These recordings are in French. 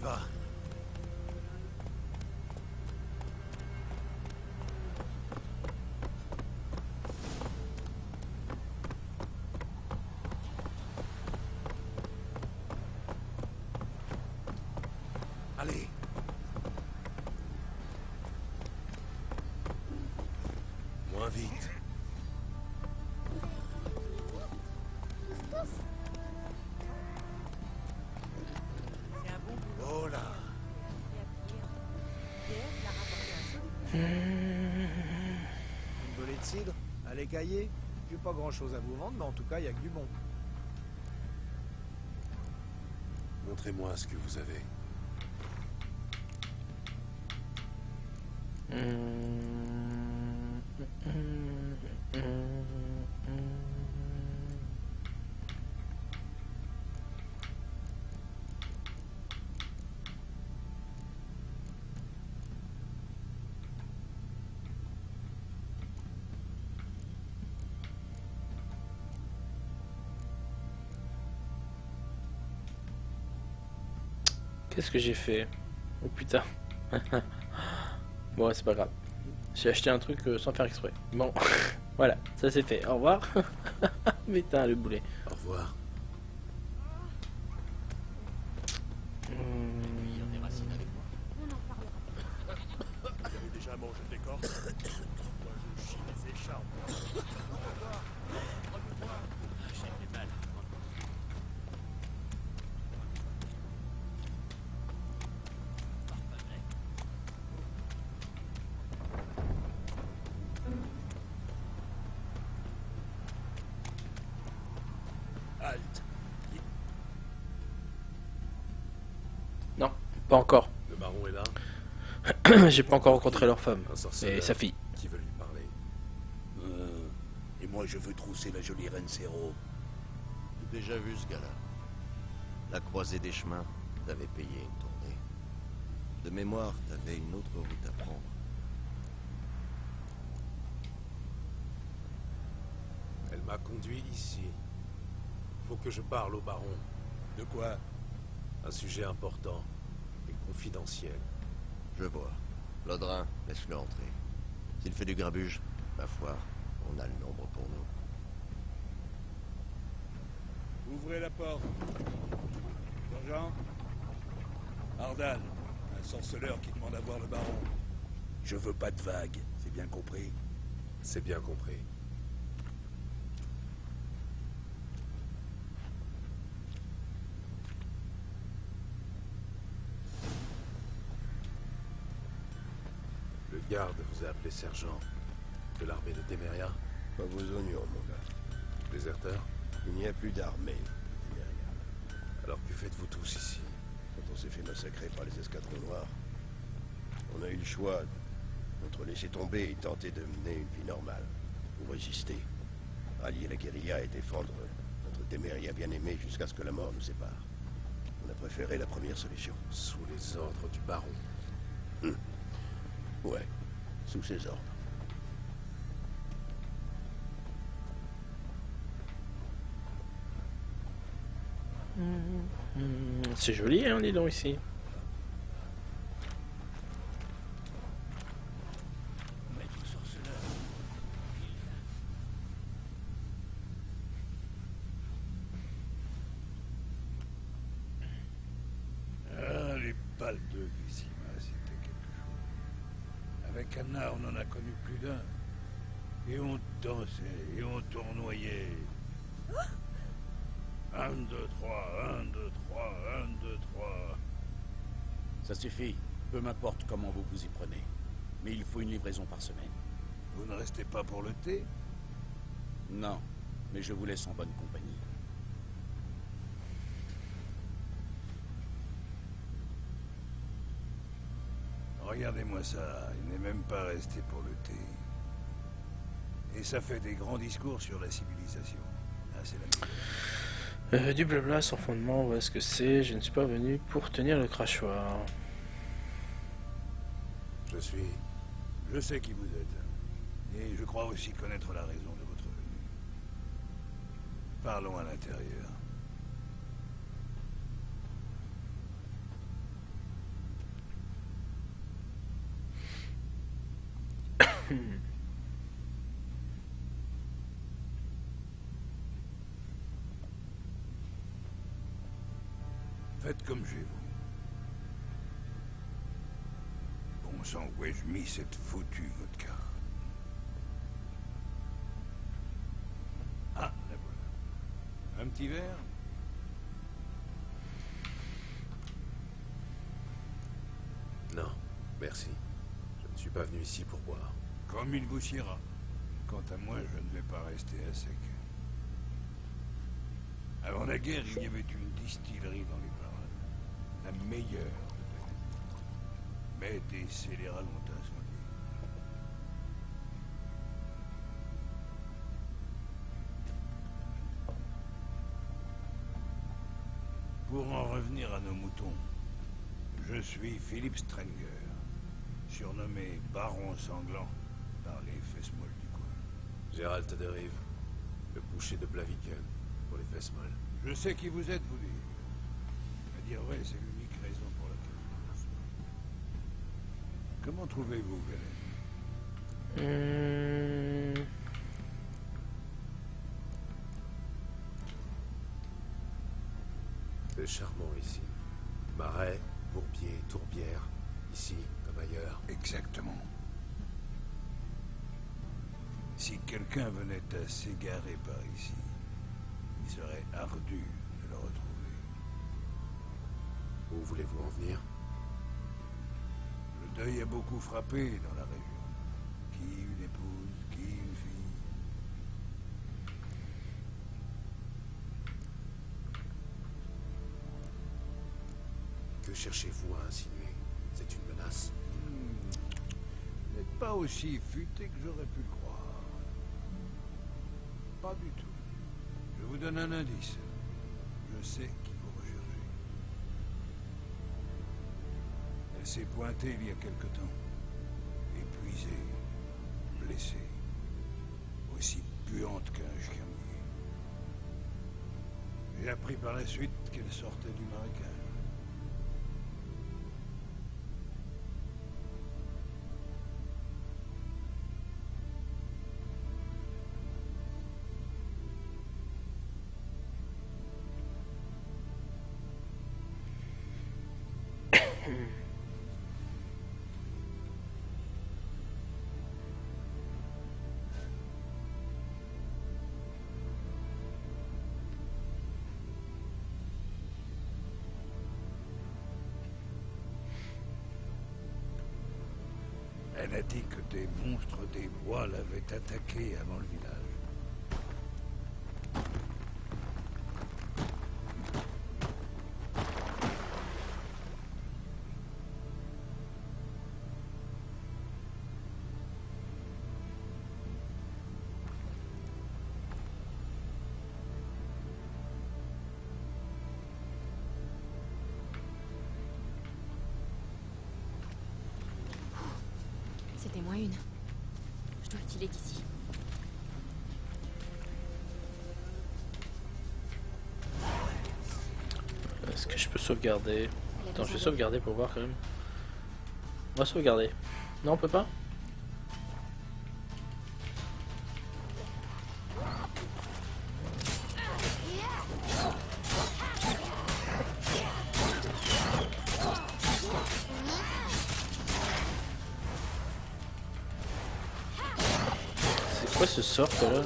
va. Allez. Moins vite. Oh là. Une bolée de cidre? Allez cailler. J'ai pas grand chose à vous vendre, mais en tout cas, il y a que du bon. Montrez-moi ce que vous avez. Qu'est-ce que j'ai fait? Oh putain. Bon, c'est pas grave. J'ai acheté un truc sans faire exprès. Bon, voilà, ça c'est fait. Au revoir. Putain, le boulet. Au revoir. Vous avez déjà mangé de l'écorce? Moi je chie les écharpes. Halte. Non, pas encore. Le baron est là. J'ai pas encore rencontré leur femme. Un sorceleur Et sa fille. qui veut lui parler. Et moi je veux trousser la jolie reine Céro. J'ai déjà vu ce gars-là. La croisée des chemins, t'avais payé une tournée. De mémoire, t'avais une autre route à prendre. Elle m'a conduit ici. Faut que je parle au baron. De quoi? Un sujet important et confidentiel. Je vois. Lodrin, laisse-le entrer. S'il fait du grabuge, ma foi, on a le nombre pour nous. Ouvrez la porte. Sergent? Ardan, un sorceleur qui demande à voir le baron. Je veux pas de vagues, c'est bien compris? C'est bien compris. Le garde vous a appelé sergent de l'armée de Téméria. Pas vos oignons, mon gars. Déserteur. Il n'y a plus d'armée. Alors que faites-vous tous ici? Quand on s'est fait massacrer par les escadrons noirs, on a eu le choix entre laisser tomber et tenter de mener une vie normale, ou résister, rallier la guérilla et défendre notre Téméria bien-aimé jusqu'à ce que la mort nous sépare. On a préféré la première solution. Sous les ordres du baron. Ouais, sous ses ordres. C'est joli, hein, dis donc ici. Maître sorceleur. Ah, les balles de Vizima, c'était quelque chose. Avec Anna, on en a connu plus d'un. Et on dansait, et on tournoyait. 1, 2, 3, 1, 2, 3, 1, 2, 3. Ça suffit. Peu m'importe comment vous vous y prenez. Mais il faut une livraison par semaine. Vous ne restez pas pour le thé? Non, mais je vous laisse en bonne compagnie. Regardez-moi ça, il n'est même pas resté pour le thé. Et ça fait des grands discours sur la civilisation. Ah, c'est la meilleure. Du blabla sans fondement, voilà ce que c'est. Je ne suis pas venu pour tenir le crachoir. Je sais qui vous êtes. Et je crois aussi connaître la raison de votre venue. Parlons à l'intérieur. Faites comme chez vous. Bon sang, où ai-je mis cette foutue vodka? Ah, la voilà. Un petit verre? Non, merci. Je ne suis pas venu ici pour boire. Comme il vous siera. Quant à moi, je ne vais pas rester à sec. Avant la guerre, il y avait une distillerie dans les parages. La meilleure de planète. Mais des scélérats l'ont incendiée. Pour en revenir à nos moutons, je suis Philippe Strenger, surnommé Baron Sanglant par les fesses molles du coin. Gérald Taderive, le boucher de Blaviken, pour les fesses molles. Je sais qui vous êtes, vous dites. À dire vrai, c'est l'unique raison pour laquelle je vous reçois. Comment trouvez-vous Velen? C'est charmant ici. Marais, bourbier, tourbière, ici comme ailleurs. Exactement. Si quelqu'un venait à s'égarer par ici, il serait ardu de le retrouver. Où voulez-vous en venir? Le deuil a beaucoup frappé dans la région. Qui une épouse, qui une fille. Que cherchez-vous à insinuer? C'est une menace? Vous n'êtes pas aussi futé que j'aurais pu le croire. Pas du tout. Je vous donne un indice. Je sais qui vous recherchez. Elle s'est pointée il y a quelque temps. Épuisée, blessée, aussi puante qu'un chien mouillé. J'ai appris par la suite qu'elle sortait du marécage. Elle a dit que des monstres des bois l'avaient attaqué avant le village. C'était moins une. Je dois filer d'ici. Est-ce que je peux sauvegarder? Attends, je vais sauvegarder pour voir quand même. On va sauvegarder. Non, on peut pas? C'est quoi ce sort là?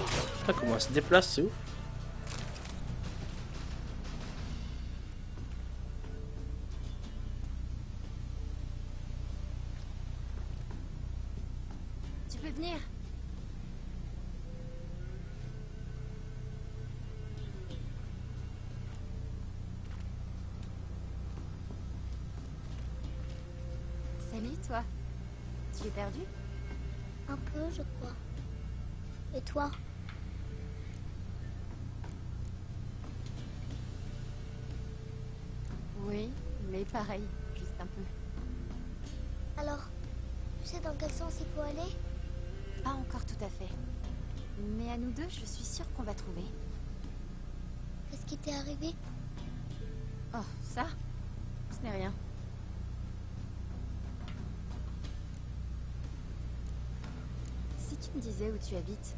Ah, comment elle se déplace, c'est ouf. Tu peux venir. Salut, toi. Tu es perdu? Un peu, je crois. Et toi? Oui, mais pareil, juste un peu. Alors, tu sais dans quel sens il faut aller? Pas encore tout à fait. Mais à nous deux, je suis sûre qu'on va trouver. Qu'est-ce qui t'est arrivé? Oh, ça? Ce n'est rien. me disais où tu habites.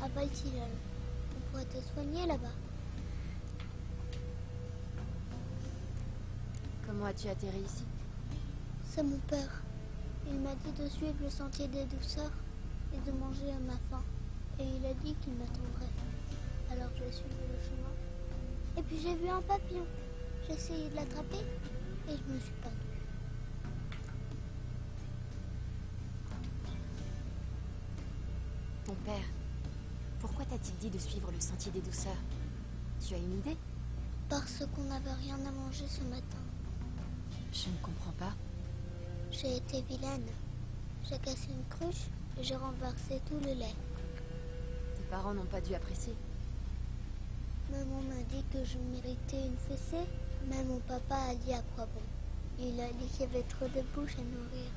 À Valtillal. On pourrait te soigner là-bas. Comment as-tu atterri ici? C'est mon père. Il m'a dit de suivre le sentier des douceurs et de manger à ma faim. Et il a dit qu'il m'attendrait. Alors j'ai suivi le chemin. Et puis j'ai vu un papillon. J'ai essayé de l'attraper et je me suis perdue. Ton père, pourquoi t'a-t-il dit de suivre le sentier des douceurs? Tu as une idée? Parce qu'on n'avait rien à manger ce matin. Je ne comprends pas. J'ai été vilaine. J'ai cassé une cruche et j'ai renversé tout le lait. Tes parents n'ont pas dû apprécier. Maman m'a dit que je méritais une fessée, mais mon papa a dit à quoi bon. Il a dit qu'il y avait trop de bouches à nourrir.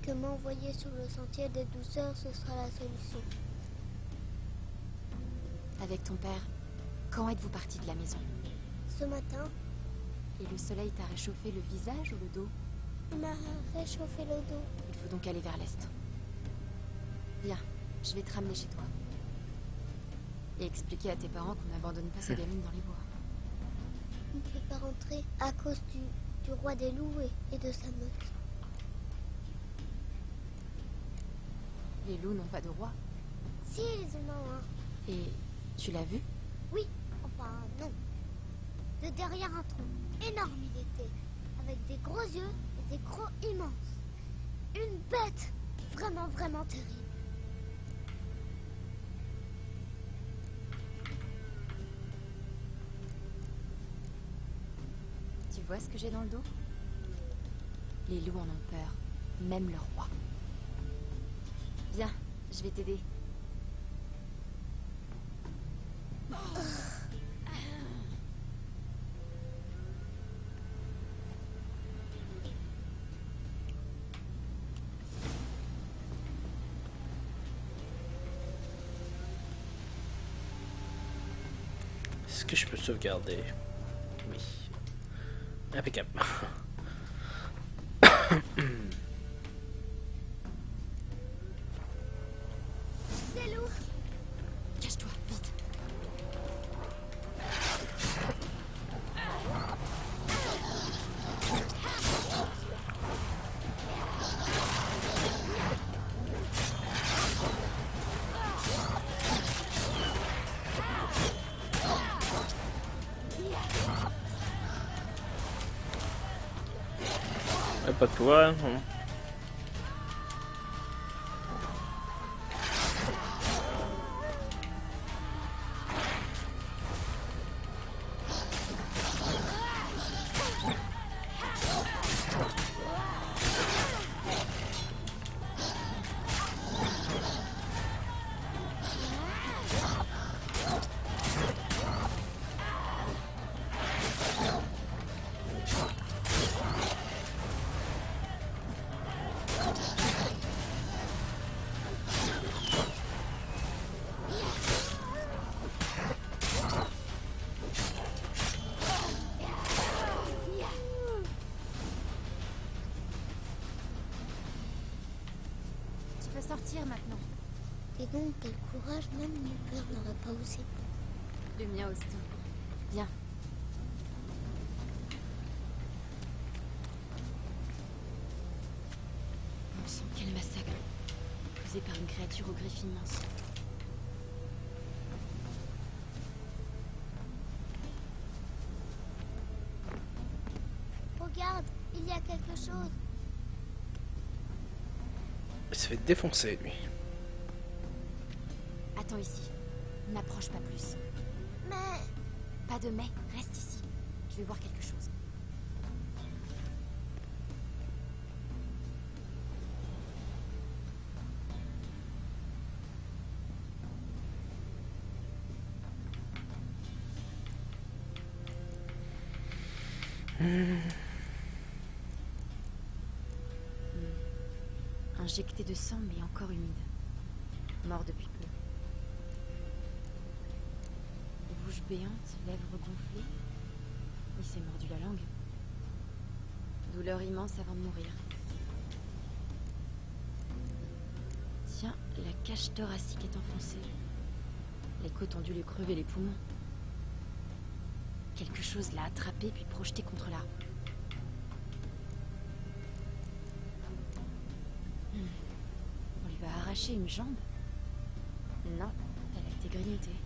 Que m'envoyer sur le sentier des douceurs, ce sera la solution. Avec ton père, quand êtes-vous parti de la maison? Ce matin, Et le soleil t'a réchauffé le visage ou le dos? il m'a réchauffé le dos. Il faut donc aller vers l'est. Viens, je vais te ramener chez toi. Et expliquer à tes parents qu'on n'abandonne pas ces gamines dans les bois. On ne peut pas rentrer à cause du roi des loups et de sa meute. Les loups n'ont pas de roi. Si, ils en ont un. Et tu l'as vu? Oui, enfin non. De derrière un tronc, énorme il était, avec des gros yeux et des crocs immenses. Une bête vraiment, vraiment terrible. Tu vois ce que j'ai dans le dos? Les loups en ont peur, même leur roi. Viens, je vais t'aider. Est-ce que je peux sauvegarder? Oui. Impeccable. Des loups. Cache-toi, vite. Pas de pouvoir. Hein. Tu peux sortir maintenant. Et donc, quel courage, même mon père n'aurait pas osé. Le mien aussi. Viens. Bon sang, quel massacre. Causé par une créature aux griffes immenses. Regarde, il y a quelque chose. Il se fait défoncer lui. Attends ici. N'approche pas plus. Mais Pas de mais, reste ici. Je vais voir quelque chose. Injecté de sang, mais encore humide. Mort depuis peu. Bouche béante, lèvres gonflées. Il s'est mordu la langue. Douleur immense avant de mourir. Tiens, La cage thoracique est enfoncée. Les côtes ont dû lui crever les poumons. Quelque chose l'a attrapé puis projeté contre l'arbre. On lui a arraché une jambe? Non, elle a été grignotée.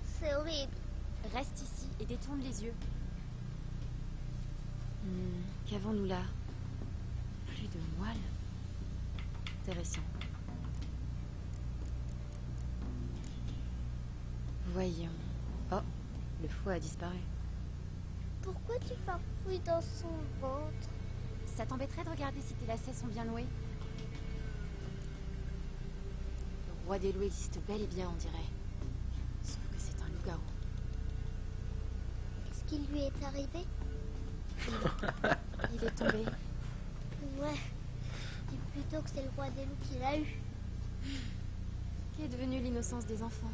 C'est horrible. Reste ici et détourne les yeux. Qu'avons-nous là? Plus de moelle. Intéressant. Voyons. Oh, le foie a disparu. Pourquoi tu farfouilles dans son ventre? Ça t'embêterait de regarder si tes lacets sont bien noués? Le roi des loups existe bel et bien, on dirait. Sauf que c'est un loup-garou. Ce qui lui est arrivé? Il est tombé. Ouais. Dis plutôt que c'est le roi des loups qui l'a eu. Qu'est devenue l'innocence des enfants?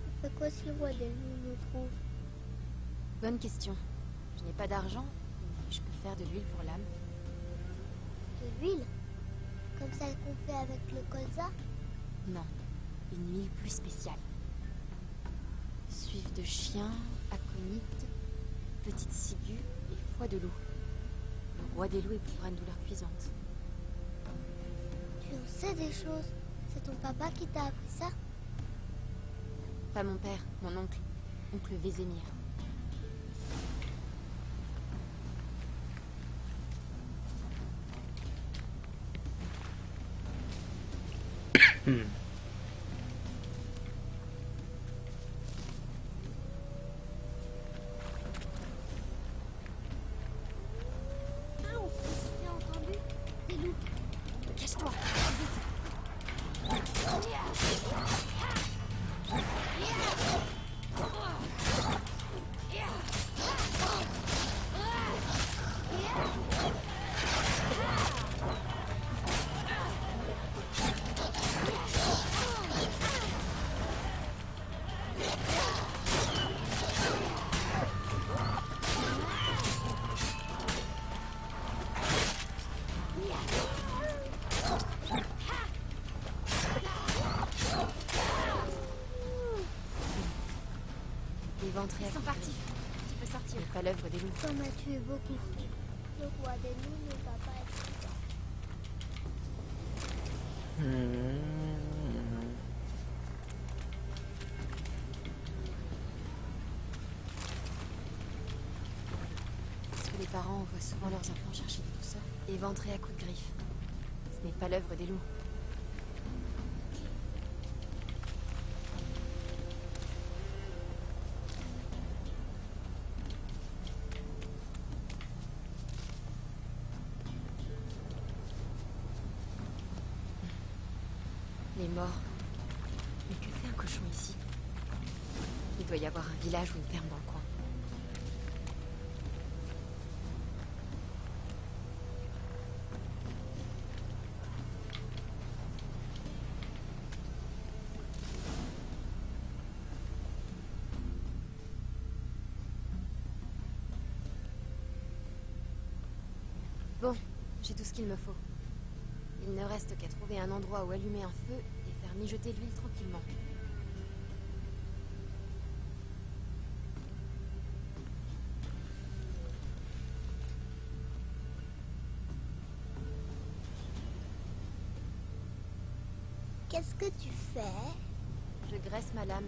On fait quoi si le roi des loups nous trouve? Bonne question. Je n'ai pas d'argent, mais je peux faire de l'huile pour l'âme. De l'huile? Comme celle qu'on fait avec le colza? Non, une huile plus spéciale. Suive de chien, aconite, petite ciguë et foie de loup. Le roi des loups éprouvera une douleur cuisante. Tu en sais des choses. C'est ton papa qui t'a appris ça? Pas mon père, mon oncle. Oncle Vézémir. Ow! Tu as entendu? Des loups. Cache-toi, vite. L'éventré. Ils sont partis. Tu peux sortir. Pas l'œuvre des loups. T'en as tué beaucoup. Le roi des loups ne va pas être content. Parce que les parents envoient souvent leurs enfants chercher des douceurs. Éventrés à coups de griffes. Ce n'est pas l'œuvre des loups. Les morts. Mais que fait un cochon ici? Il doit y avoir un village ou une ferme dans le coin. Bon, j'ai tout ce qu'il me faut. Il ne reste qu'à trouver un endroit où allumer un feu et faire mijoter l'huile tranquillement. Qu'est-ce que tu fais? Je graisse ma lame.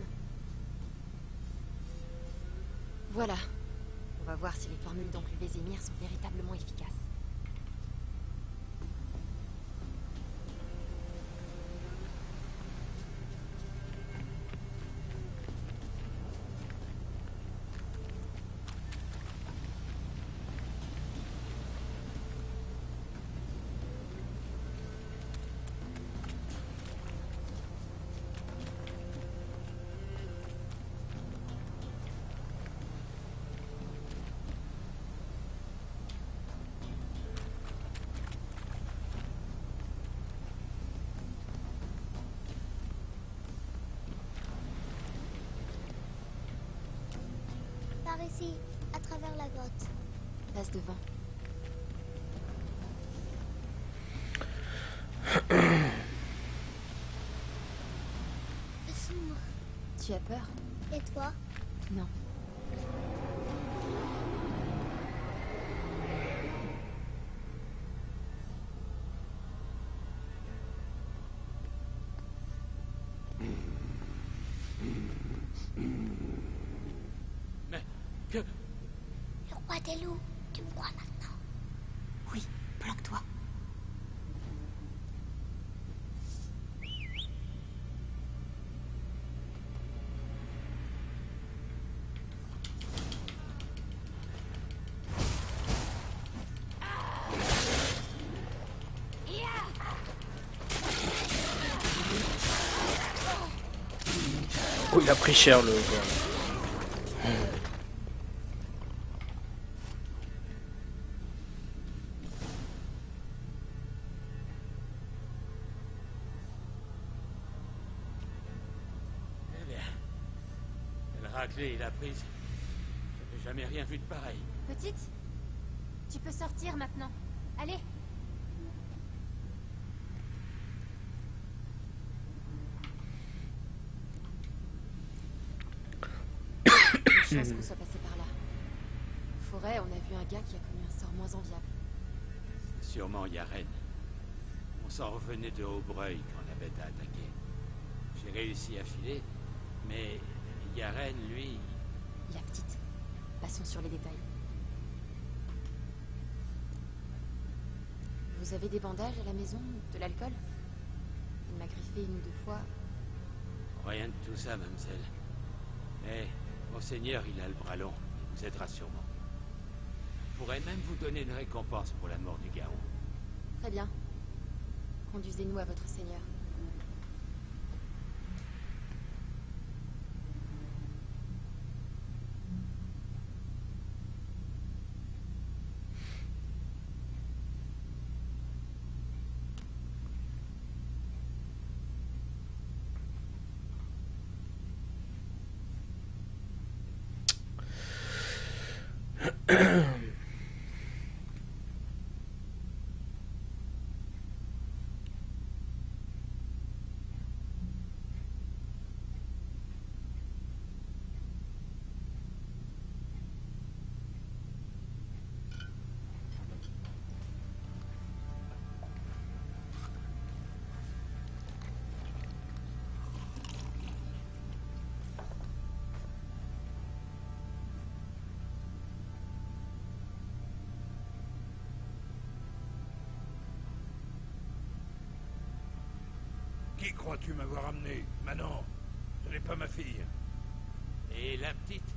Voilà. On va voir si les formules d'oncle Vézémir sont véritablement efficaces. Par ici, à travers la grotte. Passe devant. Tu as peur? Et toi? Non. Mais que... Le roi des loups, tu me crois maintenant? Oui, planque-toi. Oh, il a pris cher le gars. Eh bien... Le raclée et la prise. J'avais jamais rien vu de pareil. Petite, tu peux sortir maintenant. Allez. Chance qu'on soit passé par là. Forêt, on a vu un gars qui a connu un sort moins enviable. Sûrement Yaren. On s'en revenait de Haubreuil quand la bête a attaqué. J'ai réussi à filer, mais Yaren, lui... La petite. Passons sur les détails. Vous avez des bandages à la maison? De l'alcool? Il m'a griffé une ou deux fois. Rien de tout ça, mademoiselle. Mais Monseigneur, il a le bras long. Il vous aidera sûrement. Je pourrais même vous donner une récompense pour la mort du garou. Très bien. Conduisez-nous à votre seigneur. Qui crois-tu m'avoir amené? Manon, ce n'est pas ma fille. Et la petite?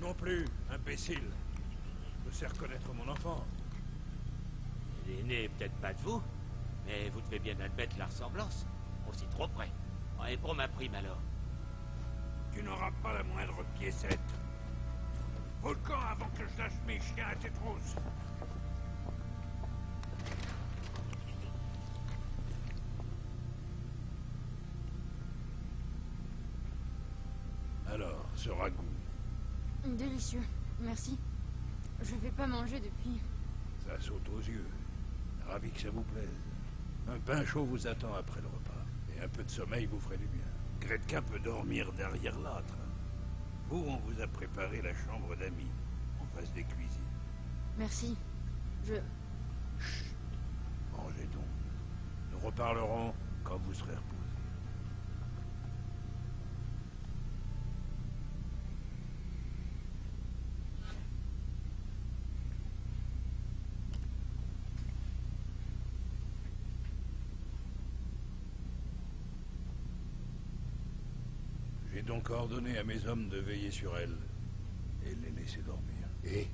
Non plus, imbécile. Je sais reconnaître mon enfant. Elle est née peut-être pas de vous, mais vous devez bien admettre la ressemblance. Aussi trop près. Et pour ma prime alors? Tu n'auras pas la moindre piécette. Au camp avant que je lâche mes chiens à tes trousses. Alors, ce ragoût, Délicieux. Merci. Je vais pas manger depuis. ça saute aux yeux. Ravi que ça vous plaise. Un pain chaud vous attend après le repas. Et un peu de sommeil vous ferait du bien. Gretka peut dormir derrière l'âtre. Vous, on vous a préparé la chambre d'amis, en face des cuisines. Merci. Je... Mangez donc. Nous reparlerons quand vous serez reposés. J'ai donc ordonné à mes hommes de veiller sur elle et les laisser dormir. Et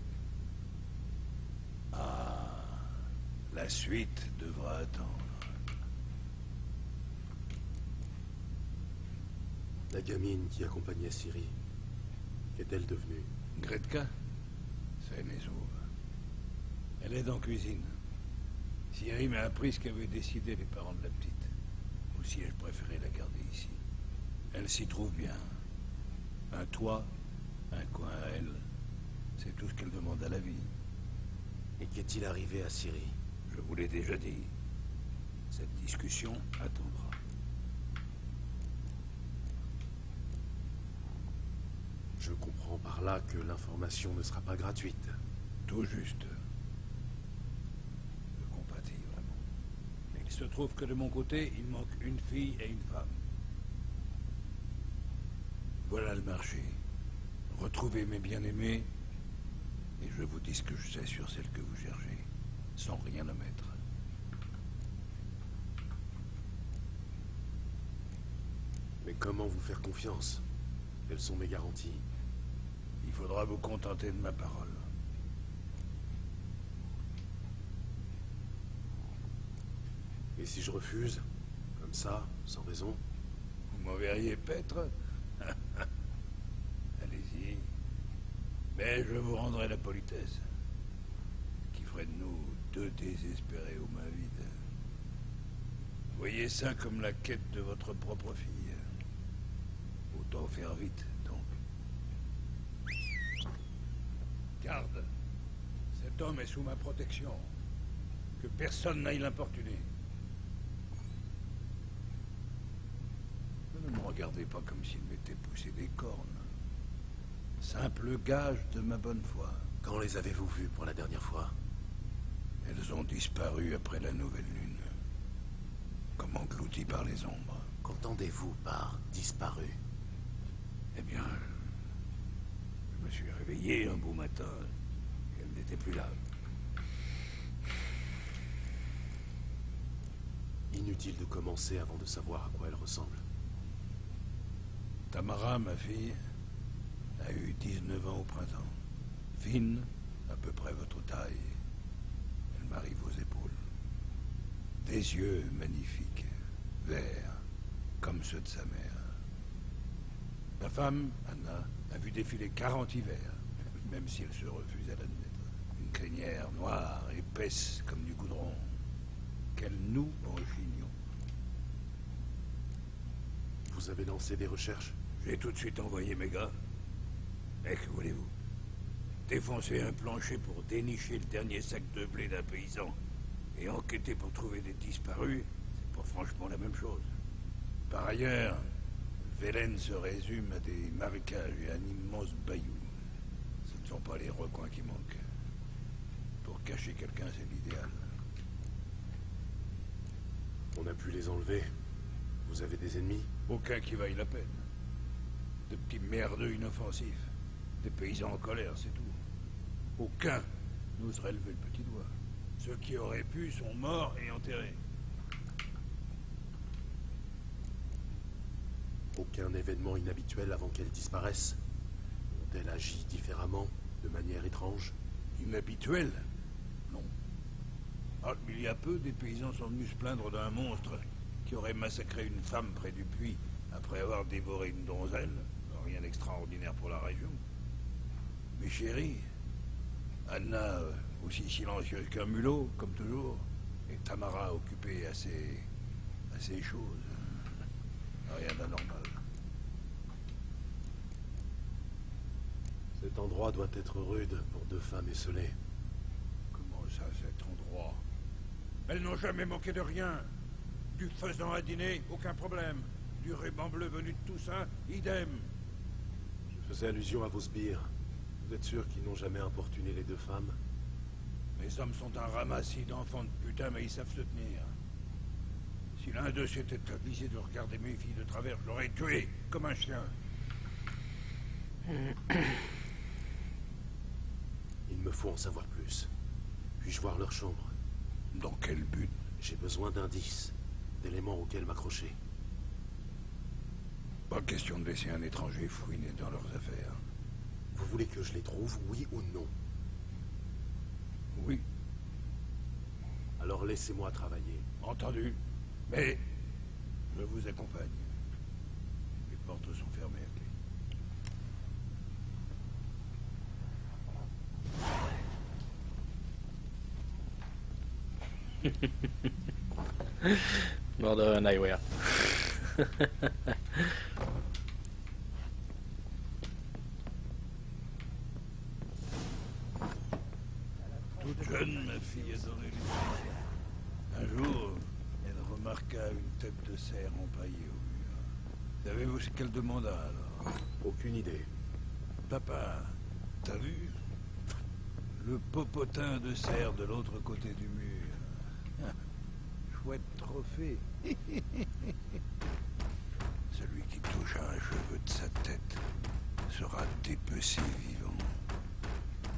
La suite devra attendre. la gamine qui accompagnait Ciri, qu'est-elle devenue? Gretka, c'est mes sauve. Elle est en cuisine. Ciri m'a appris ce qu'avaient décidé les parents de la petite. Aussi ai-je préféré la garder ici. Elle s'y trouve bien. Un toit, un coin à elle. C'est tout ce qu'elle demande à la vie. Et qu'est-il arrivé à Ciri? Je vous l'ai déjà dit. Cette discussion attendra. Je comprends par là que l'information ne sera pas gratuite. Tout juste. Je compatis vraiment. Mais il se trouve que de mon côté, il manque une fille et une femme. Voilà le marché. Retrouvez mes bien-aimés, et je vous dis ce que je sais sur celle que vous cherchez, sans rien omettre. Mais comment vous faire confiance? Quelles sont mes garanties? Il faudra vous contenter de ma parole. Et si je refuse? Comme ça, sans raison? Vous m'enverriez paître? Allez-y. Mais je vous rendrai la politesse. Qui ferait de nous deux désespérés aux mains vides. Voyez ça comme la quête de votre propre fille. Autant faire vite, donc. Garde. Cet homme est sous ma protection. Que personne n'aille l'importuner. Ne me regardez pas comme s'il m'était poussé des cornes. Simple gage de ma bonne foi. Quand les avez-vous vues pour la dernière fois? Elles ont disparu après la nouvelle lune. Comme englouties par les ombres. Qu'entendez-vous par disparu? Eh bien, je me suis réveillé un beau matin et elle n'était plus là. Inutile de commencer avant de savoir à quoi elle ressemble. Tamara, ma fille, a eu 19 ans au printemps. Fine, à peu près votre taille. Elle m'arrive aux épaules. Des yeux magnifiques, verts, comme ceux de sa mère. Ma femme, Anna, a vu défiler 40 hivers, même si elle se refuse à l'admettre. Une crinière noire, épaisse comme du goudron, qu'elle noue en chignon. Vous avez lancé des recherches? J'ai tout de suite envoyé mes gars. Mais que voulez-vous? Défoncer un plancher pour dénicher le dernier sac de blé d'un paysan et enquêter pour trouver des disparus, c'est pas franchement la même chose. Par ailleurs, Velen se résume à des marécages et un immense bayou. Ce ne sont pas les recoins qui manquent. Pour cacher quelqu'un, c'est l'idéal. On a pu les enlever. Vous avez des ennemis? Aucun qui vaille la peine. De petits merdeux inoffensifs. Des paysans en colère, c'est tout. Aucun n'oserait lever le petit doigt. Ceux qui auraient pu sont morts et enterrés. Aucun événement inhabituel avant qu'elle disparaisse? Ont-elles agi différemment, de manière étrange? Inhabituel? Non. Ah, il y a peu, des paysans sont venus se plaindre d'un monstre qui aurait massacré une femme près du puits après avoir dévoré une donzelle. Rien d'extraordinaire pour la région. Mais chérie, Anna, aussi silencieuse qu'un mulot, comme toujours, et Tamara occupée à ces choses. Rien d'anormal. Cet endroit doit être rude pour deux femmes esselées. Comment ça, cet endroit? Elles n'ont jamais manqué de rien. Du faisan à dîner, aucun problème. Du ruban bleu venu de Toussaint, idem. Je faisais allusion à vos sbires. Vous êtes sûr qu'ils n'ont jamais importuné les deux femmes? Mes hommes sont un ramassis d'enfants de putain, mais ils savent se tenir. Si l'un d'eux s'était avisé de regarder mes filles de travers, je l'aurais tué, comme un chien. Il me faut en savoir plus. Puis-je voir leur chambre? Dans quel but? J'ai besoin d'indices, d'éléments auxquels m'accrocher. Pas question de laisser un étranger fouiner dans leurs affaires. Vous voulez que je les trouve, oui ou non? Oui, Alors laissez-moi travailler. entendu. Mais je vous accompagne. Les portes sont fermées à clé. Mort de Nightwear. Toute jeune, ma fille adorait les Un jour, elle remarqua une tête de cerf empaillée au mur. Savez-vous ce qu'elle demanda alors? Aucune idée. Papa, t'as vu? Le popotin de cerf de l'autre côté du mur. Chouette trophée. Celui qui touche à un cheveu de sa tête sera dépecé vivant.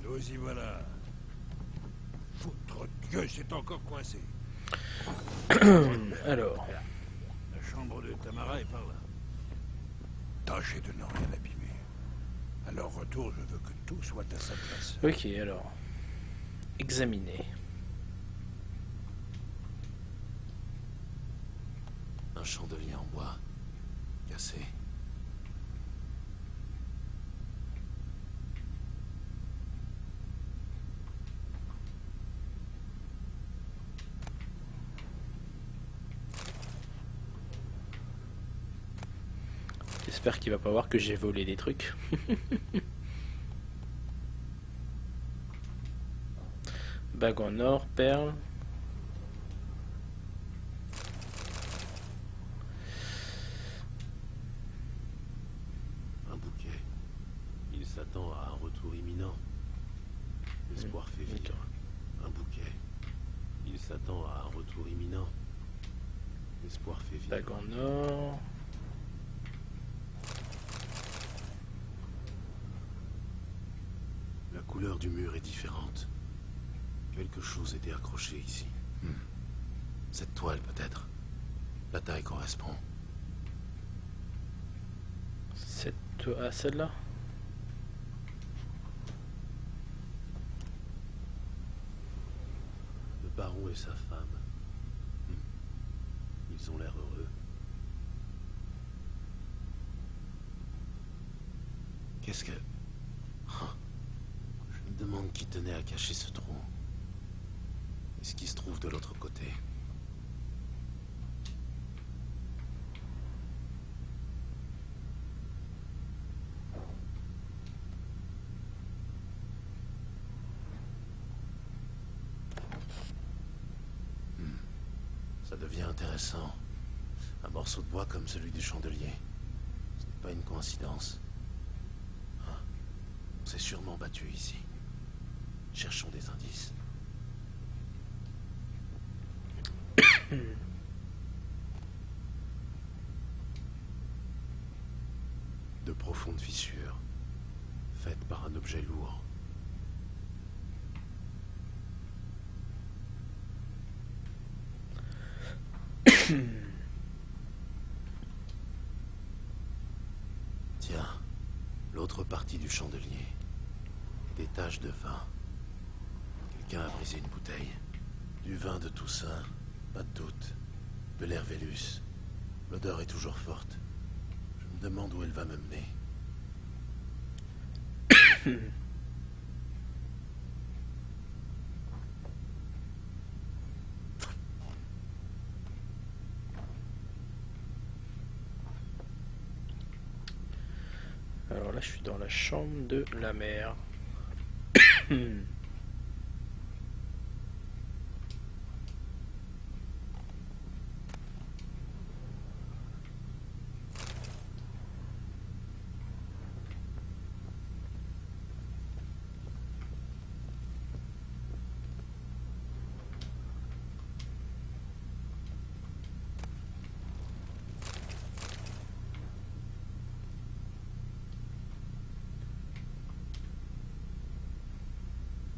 Nous y voilà. Foutre Dieu, c'est encore coincé. Alors, La chambre de Tamara est par là. Tâchez de ne rien abîmer. À leur retour, je veux que tout soit à sa place. ok, alors. Examiner. Un chandelier en bois. Cassé. J'espère qu'il va pas voir que j'ai volé des trucs. Bague en or, perle. Un bouquet. Il s'attend à un retour imminent. L'espoir fait vivre. Un bouquet. Il s'attend à un retour imminent. L'espoir fait vivre. Bague en or. La couleur du mur est différente. Quelque chose était accroché ici. Cette toile peut-être. La taille correspond. Ah, celle-là. Le baron et sa femme. Ils ont l'air heureux. Qu'est-ce que... Je me demande qui tenait à cacher ce trou. Et ce qui se trouve de l'autre côté. Ça devient intéressant. Un morceau de bois comme celui du chandelier. Ce n'est pas une coïncidence. On s'est sûrement battu ici. Cherchons des indices. De profondes fissures, faites par un objet lourd. Tiens, l'autre partie du chandelier. Et des taches de vin. Quelqu'un a brisé une bouteille. Du vin de Toussaint, pas de doute. De l'Hervélus. L'odeur est toujours forte. Je me demande où elle va me mener. Alors là, je suis dans la chambre de la mère.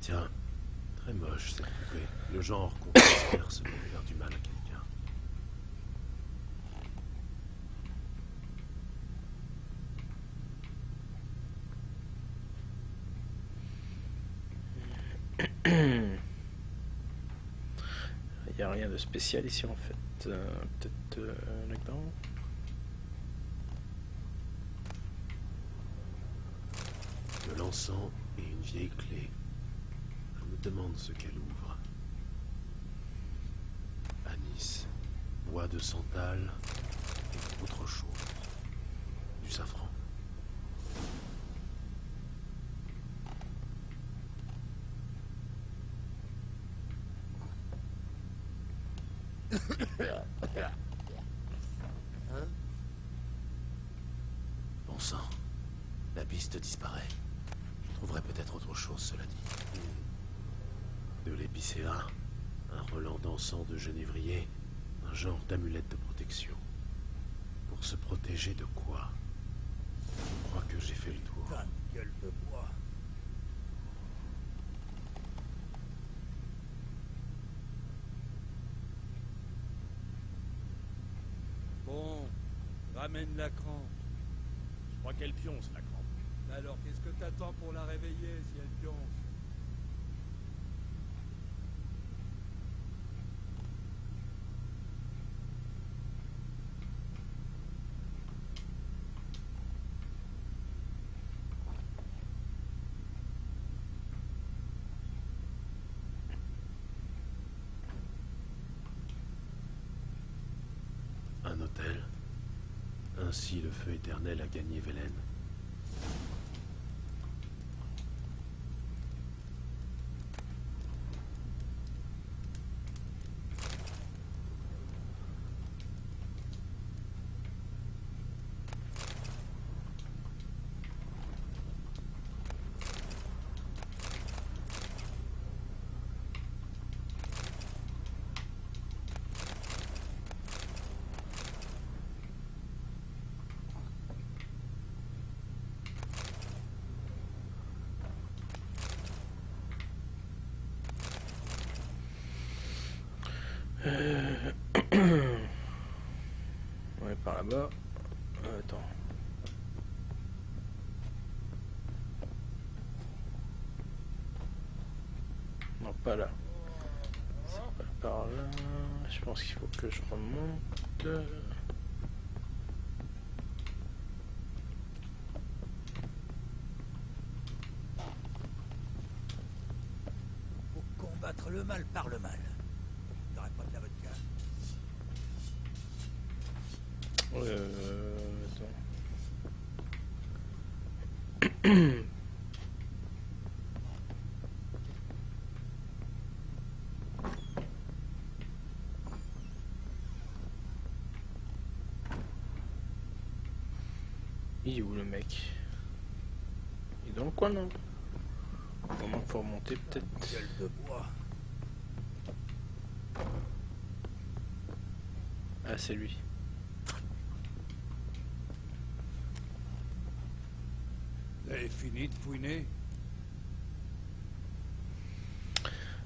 Tiens, très moche cette poupée. Le genre qu'on considère pour faire du mal à quelqu'un. Il n'y a rien de spécial ici en fait. Peut-être là-dedans. De l'encens et une vieille clé. Je me demande ce qu'elle ouvre. Anis, bois de santal et autre chose. Du safran. Bon sang, la piste disparaît. trouverai peut-être autre chose, cela dit. De l'épicéa, un relent d'encens de genévrier, un genre d'amulette de protection. Pour se protéger de quoi? Je crois que j'ai fait le tour. Putain de gueule de bois. Bon, ramène la crampe. Je crois qu'elle pionce, la crampe. Alors, qu'est-ce que t'attends pour la réveiller si elle pionce? Un hôtel. Ainsi le feu éternel a gagné Velen. On est par là-bas. Attends. Non, pas là. C'est pas par là. Je pense qu'il faut que je remonte. Pour combattre le mal par le mal. T'aurais pas de la vodka? Attends. Il est où le mec? Il est dans le coin, non? Comment faut remonter peut-être? Gueule de bois. Ah, c'est lui. Vous avez fini de fouiner?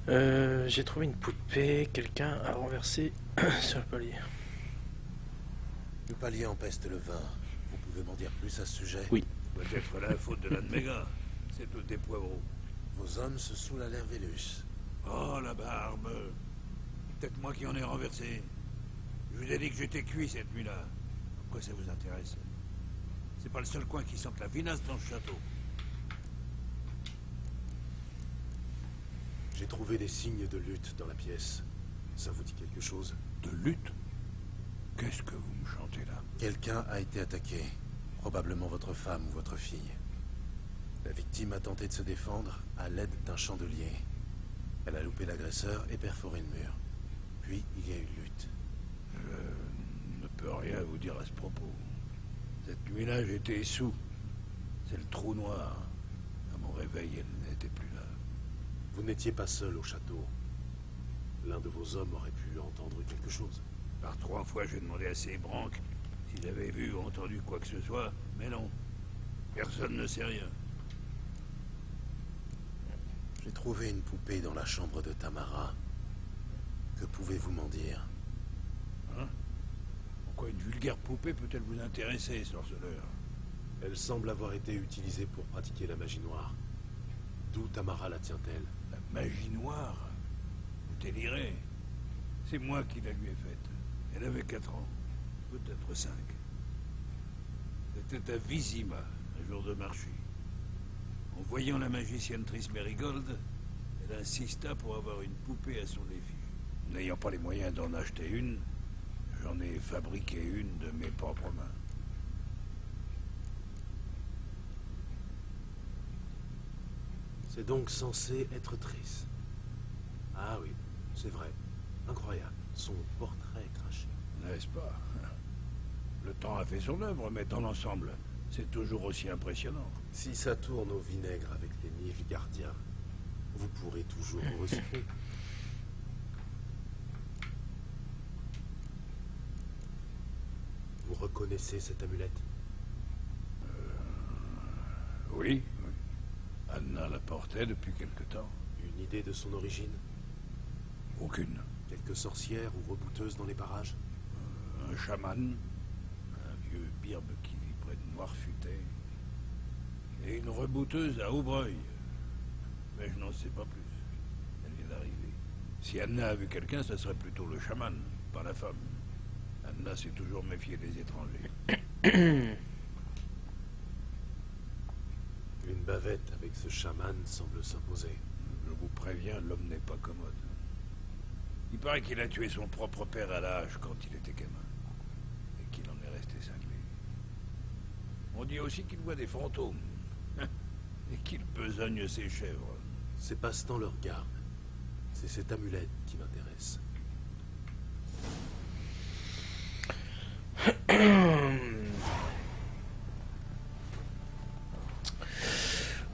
J'ai trouvé une poupée. Quelqu'un a renversé sur le palier. Le palier empeste le vin. Vous pouvez m'en dire plus à ce sujet? Oui. Doit être la faute de l'un de mes gars. C'est tous des poivrons. Vos hommes se saoulent à l'air Vélus. Oh, la barbe. Peut-être moi qui en ai renversé. Je vous ai dit que j'étais cuit cette nuit-là. Pourquoi ça vous intéresse? C'est pas le seul coin qui sente la vinasse dans le château. J'ai trouvé des signes de lutte dans la pièce. Ça vous dit quelque chose? De lutte? Qu'est-ce que vous me chantez là? Quelqu'un a été attaqué. Probablement votre femme ou votre fille. La victime a tenté de se défendre à l'aide d'un chandelier. Elle a loupé l'agresseur et perforé le mur. Puis il y a eu lutte. Je ne peux rien vous dire à ce propos. Cette nuit-là, j'étais sous. C'est le trou noir. À mon réveil, elle n'était plus là. Vous n'étiez pas seul au château. L'un de vos hommes aurait pu entendre quelque chose. Par 3 fois, j'ai demandé à ces branques s'ils avaient vu ou entendu quoi que ce soit, mais non. Personne ne sait rien. J'ai trouvé une poupée dans la chambre de Tamara. Que pouvez-vous m'en dire? Hein? Pourquoi une vulgaire poupée peut-elle vous intéresser, sorceleur? Elle semble avoir été utilisée pour pratiquer la magie noire. D'où Tamara la tient-elle? La magie noire? Vous délirez. C'est moi qui la lui ai faite. Elle avait 4 ans. Peut-être 5. C'était à Vizima, un jour de marché. En voyant la magicienne Triss Merigold, elle insista pour avoir une poupée à son effigie. N'ayant pas les moyens d'en acheter une, j'en ai fabriqué une de mes propres mains. C'est donc censé être Triss. Ah oui, c'est vrai. Incroyable. Son portrait craché. N'est-ce pas? Le temps a fait son œuvre, mais dans l'ensemble, c'est toujours aussi impressionnant. Si ça tourne au vinaigre avec les Nilfgaardiens, vous pourrez toujours vous recycler. Vous reconnaissez cette amulette? Oui, oui. Anna la portait depuis quelque temps. Une idée de son origine? Aucune. Quelques sorcières ou rebouteuses dans les parages? Un chaman, un vieux birbe qui vit près de Noirfutet, et une rebouteuse à Aubreuil. Mais je n'en sais pas plus. Elle vient d'arriver. Si Anna a vu quelqu'un, ça serait plutôt le chaman, pas la femme. Anna s'est toujours méfiée des étrangers. Une bavette avec ce chaman semble s'imposer. Je vous préviens, l'homme n'est pas commode. Il paraît qu'il a tué son propre père à l'âge quand il était gamin. Et qu'il en est resté cinglé. On dit aussi qu'il voit des fantômes. Et qu'il besogne ses chèvres. Ces passe-temps leur garde. C'est cette amulette qui m'intéresse.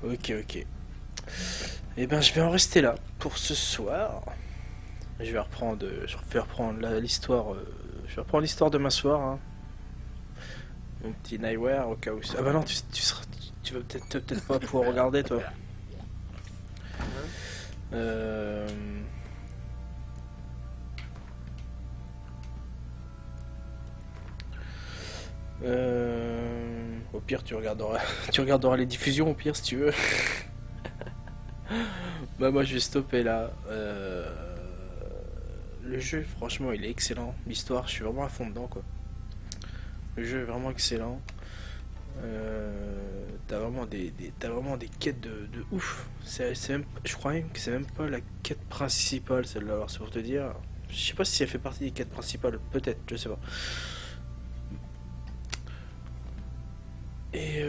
Ok. Eh ben, je vais en rester là pour ce soir. Je vais reprendre l'histoire. Je vais reprendre l'histoire de ma soir. Hein. Mon petit Nightwear au cas où. Ah bah non, tu vas peut-être pas pouvoir regarder toi. Au pire, tu regarderas les diffusions au pire si tu veux. Bah moi je vais stopper là. Le jeu franchement il est excellent. L'histoire je suis vraiment à fond dedans quoi. Le jeu est vraiment excellent. T'as vraiment des quêtes de ouf. Je crois même que c'est même pas la quête principale celle-là. Alors c'est pour te dire. Je sais pas si elle fait partie des quêtes principales. Peut-être, je sais pas. Et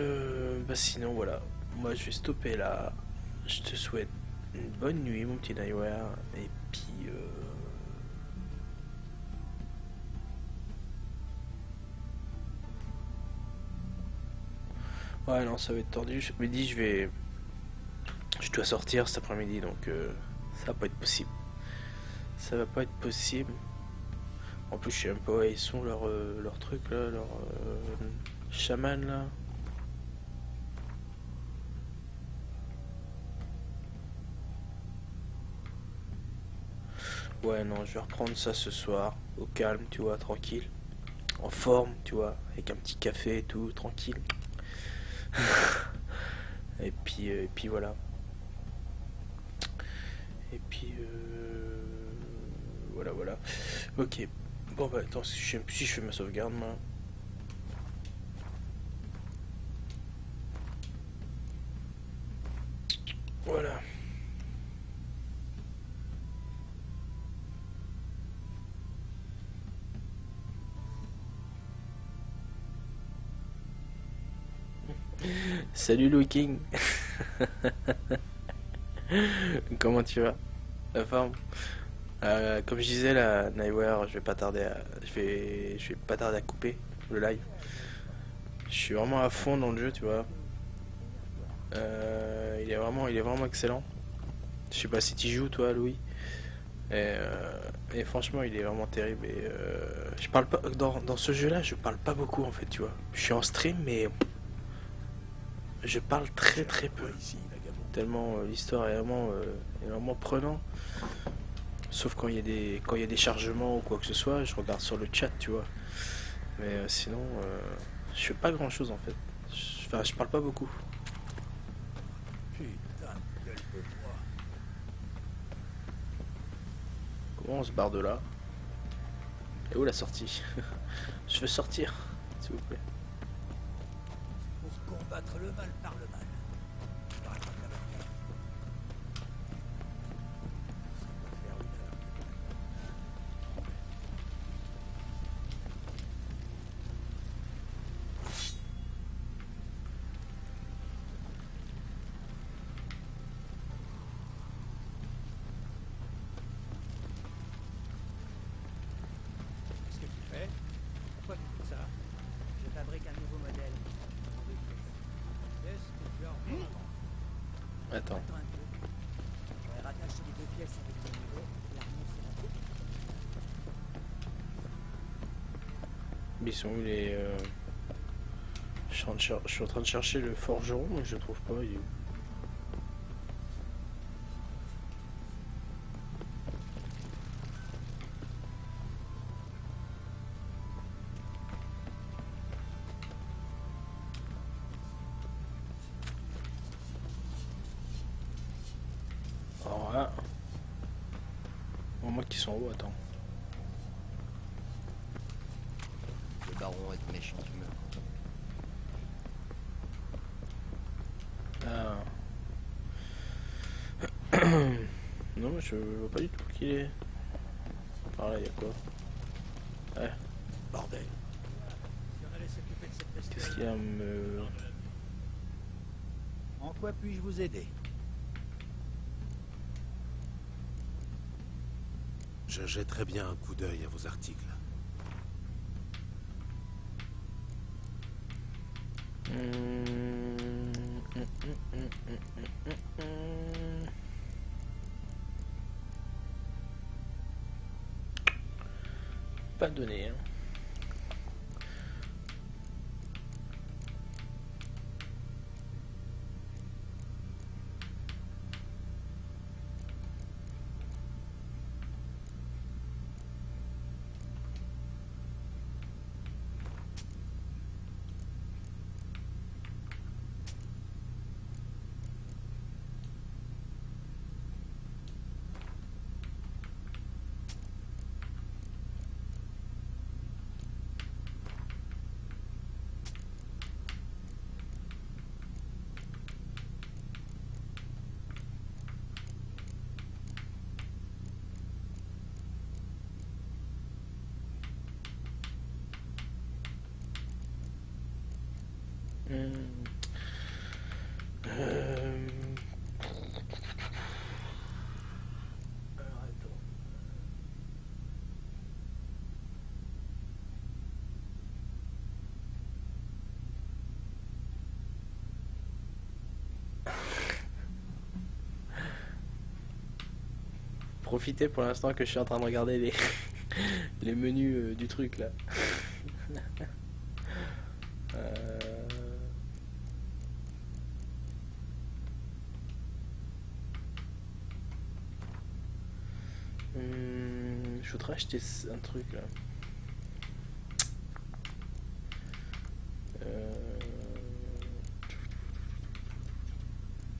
bah sinon voilà. Moi je vais stopper là. Je te souhaite une bonne nuit mon petit Nightwear. Et puis ouais non ça va être tordu. Je me dis je dois sortir cet après-midi donc ça va pas être possible. Ça va pas être possible. En plus je sais même pas où ils sont leur truc là, leur chaman là. Ouais non je vais reprendre ça ce soir, au calme tu vois, tranquille. En forme tu vois, avec un petit café et tout, tranquille. et puis voilà. Et puis voilà. Ok. Bon bah attends, je sais plus si je fais ma sauvegarde moi. Voilà. Salut Looking. Comment tu vas? La forme? Comme je disais la Nightwear, je vais pas tarder à couper le live. Je suis vraiment à fond dans le jeu, tu vois. Il est vraiment excellent. Je sais pas si tu joues toi Louis. Et franchement il est vraiment terrible et je parle pas dans ce jeu là, je parle pas beaucoup en fait, tu vois. Je suis en stream mais je parle très peu. Tellement l'histoire est vraiment prenant. Sauf quand il y a des chargements ou quoi que ce soit, je regarde sur le chat, tu vois. Mais sinon, je fais pas grand chose en fait. Je parle pas beaucoup. Putain, quelle peu moi. Comment on se barre de là? Et où la sortie? Je veux sortir, s'il vous plaît. Pour combattre le mal par le mal. Je rattrape la bagarre. Ça doit faire 1 heure. Qu'est-ce que tu fais? Pourquoi tu fais ça? Je fabrique un nouveau modèle. Attends. Attends un peu. J'aurais rattaché les deux pièces avec le niveau, l'armure sera faite. Ils sont où les... Je suis en train de chercher le forgeron, mais je le trouve pas. Il est où? Alors là... Bon, moi qui sont en haut, attends. Le baron est de méchante humeur. Ah. Non, je vois pas du tout qui est. Par là, il y a quoi? Ouais. Bordel. Si on allait s'occuper de cette bestiole. Qu'est-ce qu'il y a me... En quoi puis-je vous aider? Je jetterai bien un coup d'œil à vos articles. Pas donné, hein. Profitez pour l'instant que je suis en train de regarder les, les menus du truc là. Je voudrais acheter un truc là.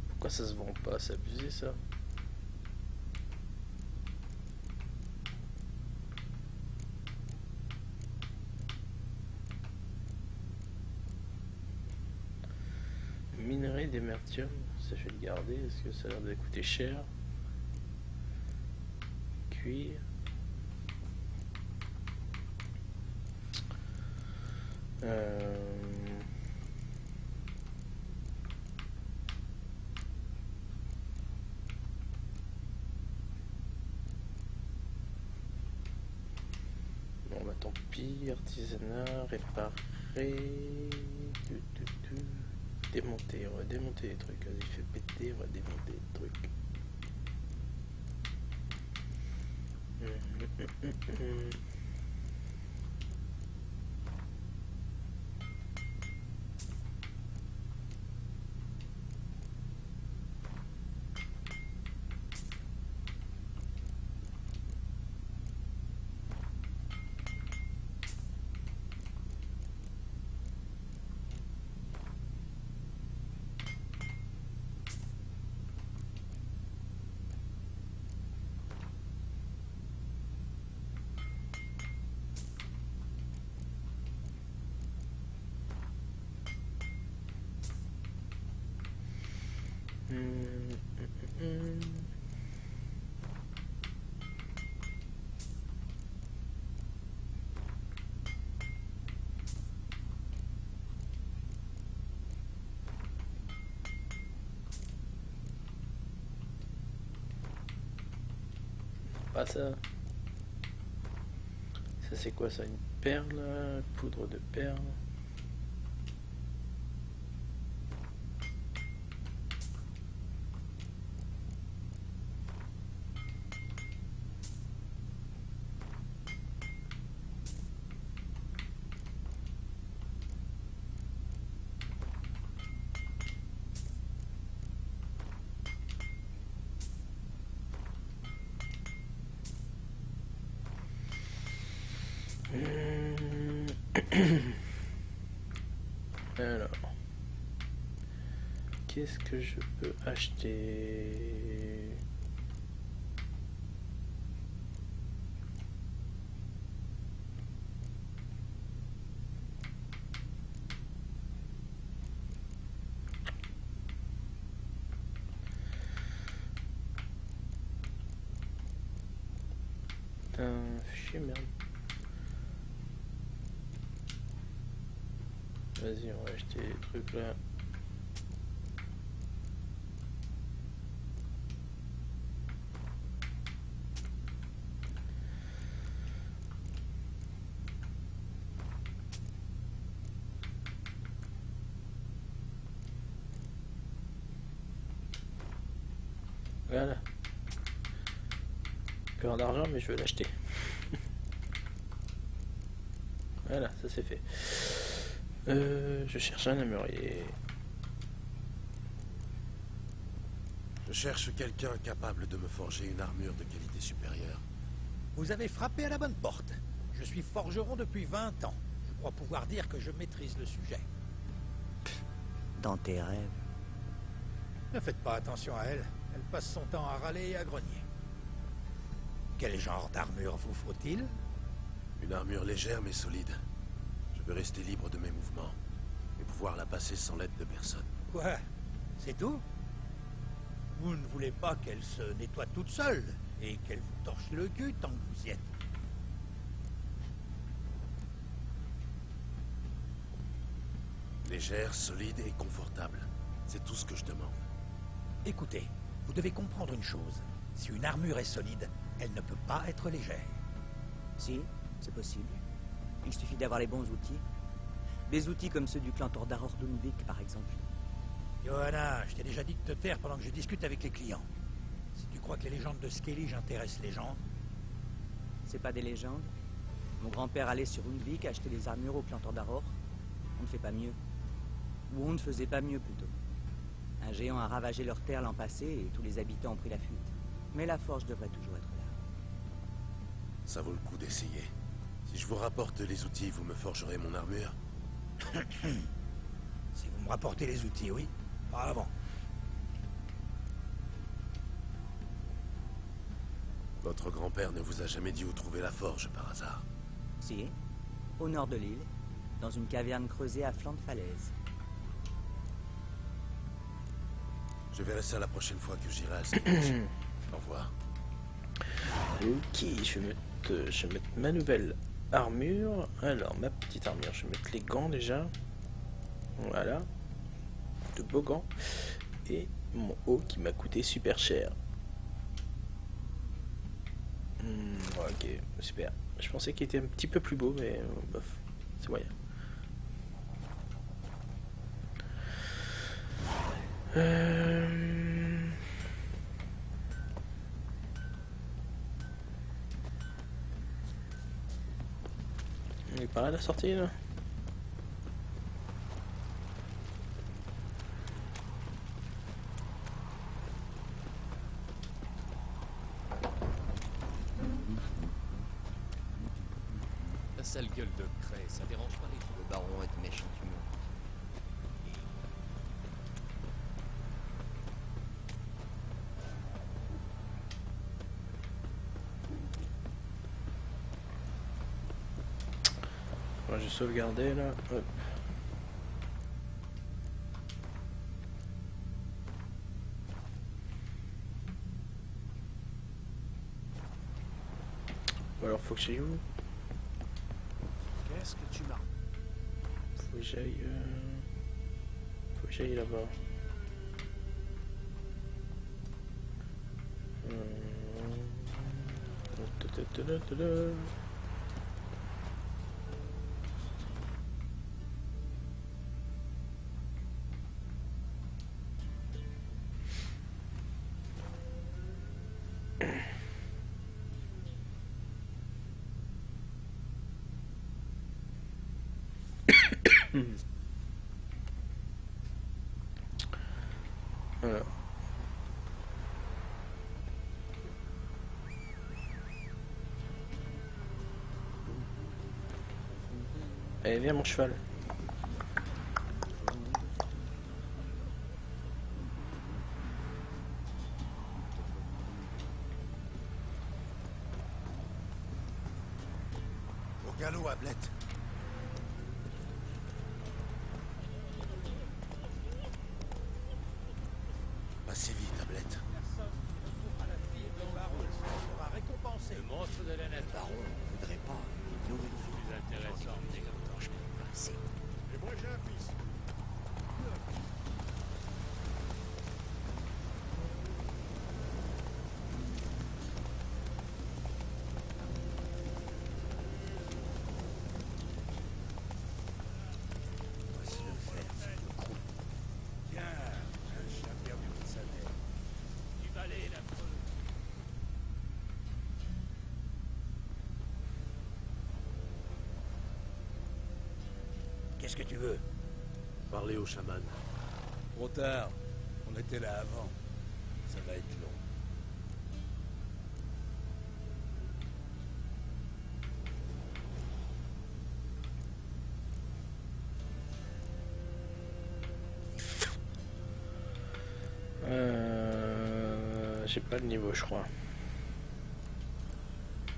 Pourquoi ça se vend pas? C'est abusé ça. Minerai d'émertium, ça je vais le garder, est-ce que ça a l'air de coûter cher? Cuir. Bon bah tant pis, artisanat, réparer, démonter, on va démonter les trucs, vas-y fait péter, on va démonter les trucs. Pas ça. Ça c'est quoi ça? Une perle? Poudre de perle? Alors, qu'est-ce que je peux acheter? Putain, chier, merde. Vas-y, on va acheter des trucs là. Voilà. Peur d'argent, mais je veux l'acheter. Voilà, ça c'est fait. Je cherche un armurier. Je cherche quelqu'un capable de me forger une armure de qualité supérieure. Vous avez frappé à la bonne porte. Je suis forgeron depuis 20 ans. Je crois pouvoir dire que je maîtrise le sujet. Dans tes rêves. Ne faites pas attention à elle. Elle passe son temps à râler et à grogner. Quel genre d'armure vous faut-il? Une armure légère mais solide. Je veux rester libre de mes mouvements et pouvoir la passer sans l'aide de personne. Quoi? C'est tout? Vous ne voulez pas qu'elle se nettoie toute seule et qu'elle vous torche le cul tant que vous y êtes? Légère, solide et confortable. C'est tout ce que je demande. Écoutez, vous devez comprendre une chose. Si une armure est solide, elle ne peut pas être légère. Si, c'est possible. Il suffit d'avoir les bons outils. Des outils comme ceux du clan Tordaror d'Unvik, par exemple. Johanna, je t'ai déjà dit de te taire pendant que je discute avec les clients. Si tu crois que les légendes de Skellige intéressent les gens... C'est pas des légendes. Mon grand-père allait sur Unvik acheter des armures au clan Tordaror. On ne fait pas mieux. Ou on ne faisait pas mieux, plutôt. Un géant a ravagé leur terre l'an passé et tous les habitants ont pris la fuite. Mais la forge devrait toujours être là. Ça vaut le coup d'essayer. Si je vous rapporte les outils, vous me forgerez mon armure? Si vous me rapportez les outils, oui. Pas avant. Votre grand-père ne vous a jamais dit où trouver la forge, par hasard? Si, au nord de l'île, dans une caverne creusée à flanc de falaise. Je verrai ça la prochaine fois que j'irai à Skellige. Au revoir. Ok, je vais mettre ma nouvelle armure. Alors, ma petite armure, je vais mettre les gants déjà. Voilà. De beaux gants. Et mon haut qui m'a coûté super cher. Ok, super. Je pensais qu'il était un petit peu plus beau, mais bof, c'est moyen. Il est par là la sortie là. Ta sale gueule de craie, ça dérange pas les gens. Le baron est méchant humain. Moi j'ai sauvegardé là. Hop. Alors faut que j'aille où? Qu'est-ce que tu m'as? Faut que j'aille là-bas. Voilà. Allez, viens mon cheval. Au galop, Ablette. Passez vite, Ablette. Sera récompensé. Le monstre de la nature. Baron ne voudrait pas une nouvelle vie. Plus intéressant. Je peux passer. Et moi j'ai un fils. On va se le faire sur le coup. Tiens, un chat perdu de sa mère. Du balai, l'affreux. Qu'est-ce que tu veux? Parlez au chaman. Trop tard. On était là avant. Ça va être long. J'ai pas le niveau, je crois.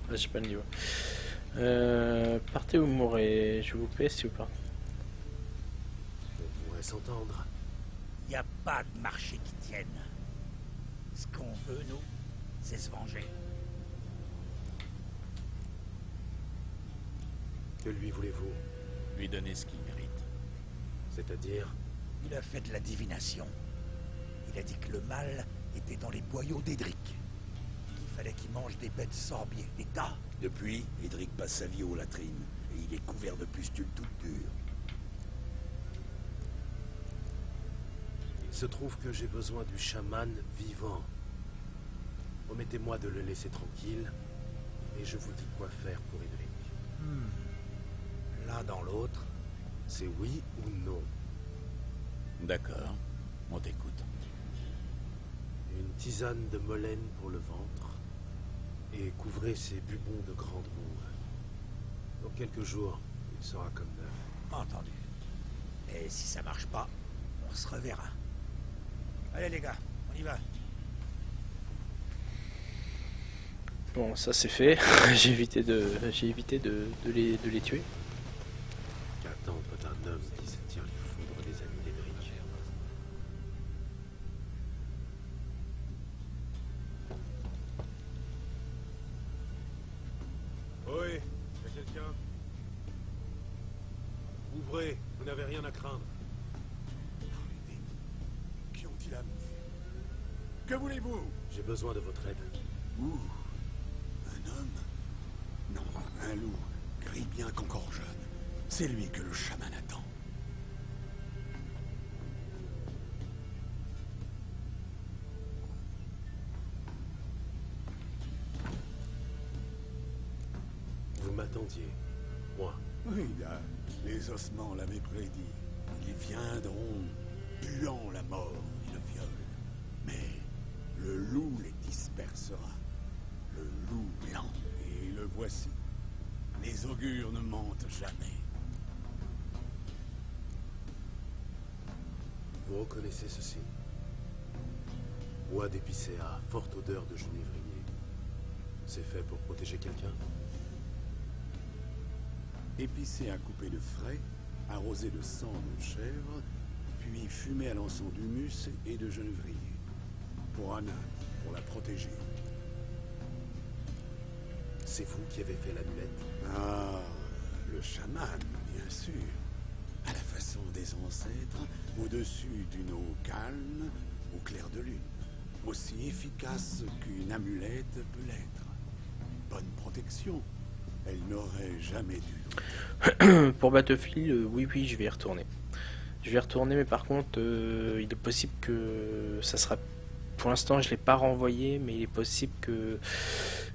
Ah, j'ai pas le niveau. Partez ou mourrez, je vous paie si vous partez. On pourrait s'entendre. Y a pas de marché qui tienne. Ce qu'on veut, nous, c'est se venger. Que lui voulez-vous? Lui donner ce qu'il mérite. C'est-à-dire? Il a fait de la divination. Il a dit que le mal était dans les boyaux d'Edric. Qu'il fallait qu'il mange des bêtes sorbiers, des tas. Depuis, Edric passe sa vie aux latrines. Et il est couvert de pustules toutes dures. Il se trouve que j'ai besoin du chaman vivant. Promettez-moi de le laisser tranquille, et je vous dis quoi faire pour Edric. L'un dans l'autre. C'est oui ou non? D'accord. On t'écoute. Une tisane de molène pour le ventre, et couvrez ses bubons de grande mauve. Dans quelques jours, il sera comme neuf. Entendu. Et si ça marche pas, on se reverra. Allez les gars, on y va. Bon, ça c'est fait. j'ai évité de les tuer. Qu'attendre d'un homme qui se tient les foudres des amis d'Edric? Oui, y'a quelqu'un? Ouvrez, vous n'avez rien à craindre. Qui ont-ils amené? Que voulez-vous? J'ai besoin de votre aide. Ouh, un homme? Non, un loup, gris bien qu'encore jeune. C'est lui que le chaman attend. Vous m'attendiez, moi. Oui, là, les ossements l'avaient prédit. Ils viendront, puant la mort et le viol. Mais le loup les dispersera. Le loup blanc. Et le voici. Les augures ne mentent jamais. Vous reconnaissez ceci? Bois d'épicéa, forte odeur de genévrier. C'est fait pour protéger quelqu'un? Épicé à couper de frais, arrosé de sang de chèvre, puis fumé à l'encens d'humus et de genévrier. Pour Anna, pour la protéger. C'est vous qui avez fait l'amulette? Ah, le chaman, bien sûr. À la façon des ancêtres, au-dessus d'une eau calme, au clair de lune. Aussi efficace qu'une amulette peut l'être. Bonne protection. Elle n'aurait jamais dû. Pour Battlefield, oui, je vais y retourner. Je vais y retourner, mais par contre, il est possible que ça sera... Pour l'instant, je l'ai pas renvoyé, mais il est possible que,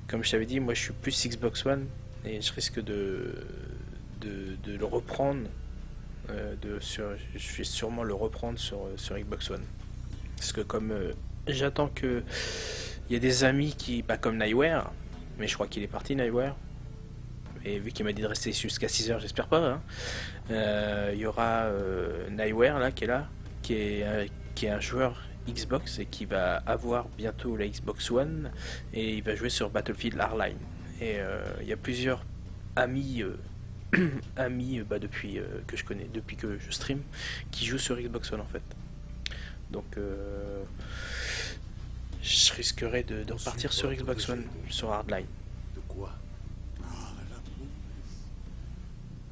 comme je t'avais dit, moi je suis plus Xbox One, et je risque de le reprendre. Je vais sûrement le reprendre sur Xbox One. Parce que comme j'attends que... Il y a des amis qui... Pas comme Nightware, mais je crois qu'il est parti, Nightware. et vu qu'il m'a dit de rester jusqu'à 6h, j'espère pas, hein. Il y aura Nightware là, qui est un joueur Xbox et qui va avoir bientôt la Xbox One, et il va jouer sur Battlefield Hardline. Et il y a plusieurs amis depuis que je connais, depuis que je stream, qui jouent sur Xbox One en fait. Donc je risquerais de repartir sur Xbox One, sur Hardline. De quoi? Ah, la promesse.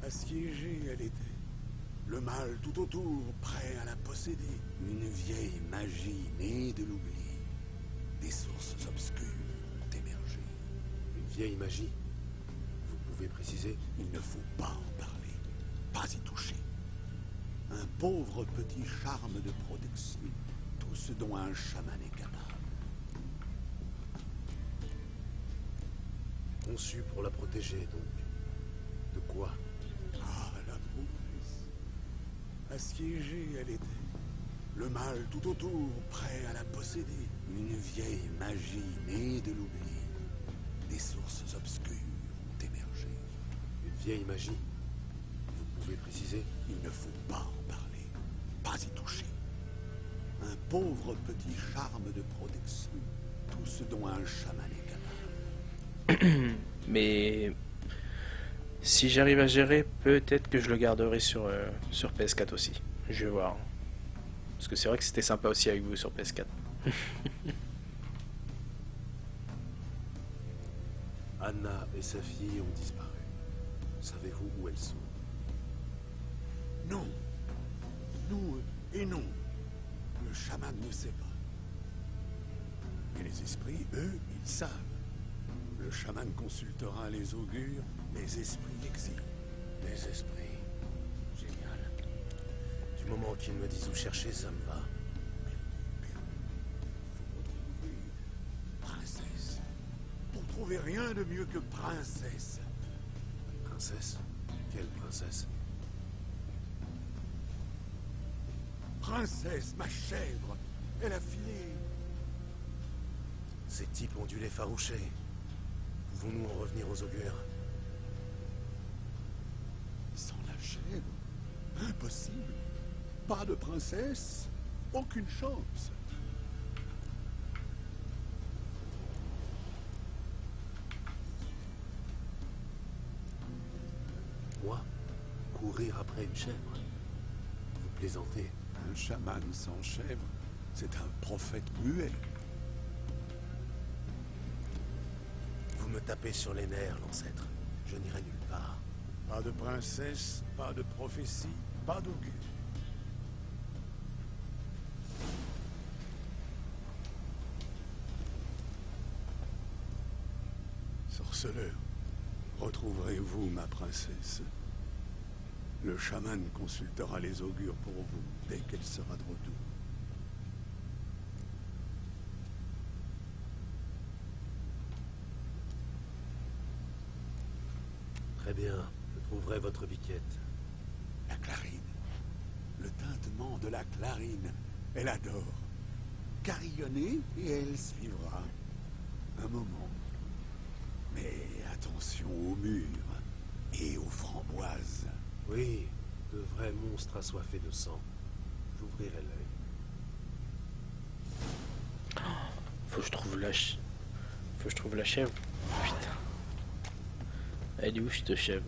Assiégée, elle était. Le mal tout autour, prêt à la posséder. Une vieille magie née de l'oubli. Des sources obscures ont émergé. Une vieille magie? Vous pouvez préciser? Il ne faut pas en parler, pas y toucher. Un pauvre petit charme de protection, tout ce dont un chaman est capable. Conçu pour la protéger, donc. De quoi? Ah, la promesse. Assiégée, elle était. Le mal tout autour, prêt à la posséder. Une vieille magie née de l'oubli. Des sources obscures ont émergé. Une vieille magie? Vous pouvez préciser? Il ne faut pas en parler, pas y toucher. Un pauvre petit charme de protection, tout ce dont un chaman est capable. Mais si j'arrive à gérer, peut-être que je le garderai sur PS4 aussi. Je vais voir. Parce que c'est vrai que c'était sympa aussi avec vous sur PS4. Anna et sa fille ont disparu. Savez-vous où elles sont? Non. Nous et non. Le chaman ne sait pas. Mais les esprits, eux, ils savent. Le chaman consultera les augures, les esprits exilent. Les esprits. Génial. Du moment qu'ils me disent où chercher, ça me va. Faut retrouver princesse. Pour trouver rien de mieux que princesse. Princesse? Quelle princesse? Princesse, ma chèvre. Elle a filé. Ces types ont dû l'effaroucher. Pouvons-nous en revenir aux augures? Sans la chèvre? Impossible. Pas de princesse, aucune chance. Moi? Courir après une chèvre? Vous plaisantez? Un chaman sans chèvre, c'est un prophète muet. Vous me tapez sur les nerfs, l'ancêtre. Je n'irai nulle part. Pas de princesse, pas de prophétie, pas d'augure. Sorceleur, retrouverez-vous ma princesse? Le chaman consultera les augures pour vous dès qu'elle sera de retour. Très bien, je trouverai votre biquette. La clarine. Le tintement de la clarine. Elle adore. Carillonnez et elle suivra. Un moment. Mais attention aux murs et aux framboises. Oui, de vrais monstres assoiffés de sang. J'ouvrirai l'œil. Faut que je trouve la chèvre. Putain. Elle est où cette chèvre?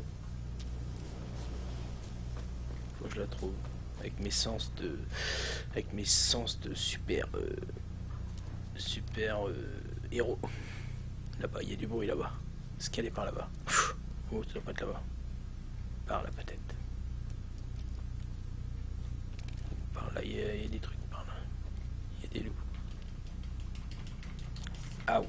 Faut que je la trouve. Avec mes sens de super héros. Là-bas, il y a du bruit là-bas. Est-ce qu'elle est par là-bas? Oh, ça doit pas être là-bas. Par là peut-être. Par là, il y a des trucs par là. Il y a des loups. Ah ouais.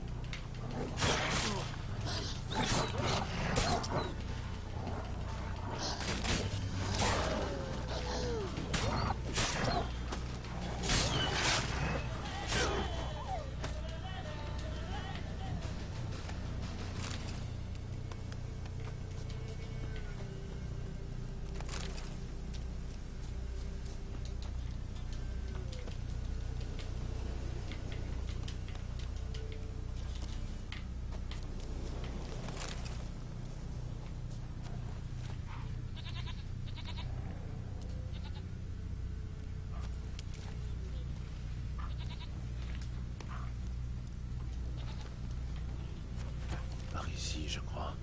ici, je crois.